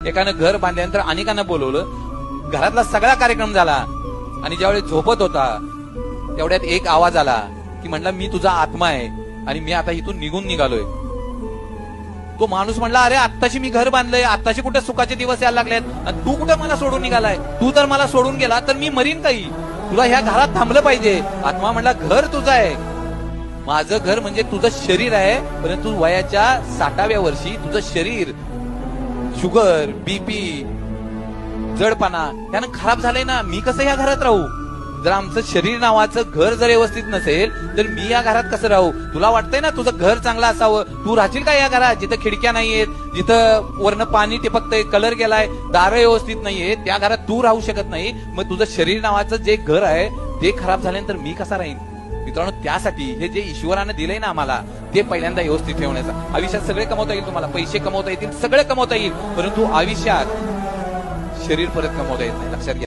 एकानं घर बांधल्यानंतर अनेकांना बोलवलं, घरातला सगळा कार्यक्रम झाला आणि ज्यावेळी झोपत होता तेवढ्यात एक आवाज आला की म्हणला मी तुझा आत्मा आहे आणि मी आता इथून निघून निघालोय. तो माणूस म्हणला अरे आत्ताशी मी घर बांधलंय, आत्ताशी कुठे सुखाचे दिवस यायला लागलेत आणि तू कुठे मला सोडून निघालाय, तू तर मला सोडून गेला तर मी मरीन काही, तुला ह्या घरात थांबलं पाहिजे. आत्मा म्हणला घर तुझं आहे, माझं घर म्हणजे तुझं शरीर आहे, परंतु वयाच्या 60व्या वर्षी तुझं शरीर शुगर बीपी जडपणा त्यानं खराब झालंय ना, मी कसं या घरात राहू. जर आमचं शरीर नावाचं घर जर व्यवस्थित नसेल तर मी या घरात कसं राहू. तुला वाटतंय ना तुझं घर चांगलं असावं, तू राहशील का या घरात जिथं खिडक्या नाहीयेत, जिथं वरनं पाणी टिपकतंय, कलर गेलाय, दारं व्यवस्थित नाहीये, त्या घरात तू राहू शकत नाही. मग तुझं शरीर नावाचं जे घर आहे ते खराब झाल्यानंतर मी कसा राहीन. मित्रांनो, त्यासाठी हे जे ईश्वरानं दिलंय ना आम्हाला ते पहिल्यांदा व्यवस्थित ठेवण्याचं. आयुष्यात सगळे कमवता येईल, तुम्हाला पैसे कमवता येतील, सगळे कमवता येईल, परंतु आयुष्यात शरीर परत कमवता येत नाही, लक्षात घ्या.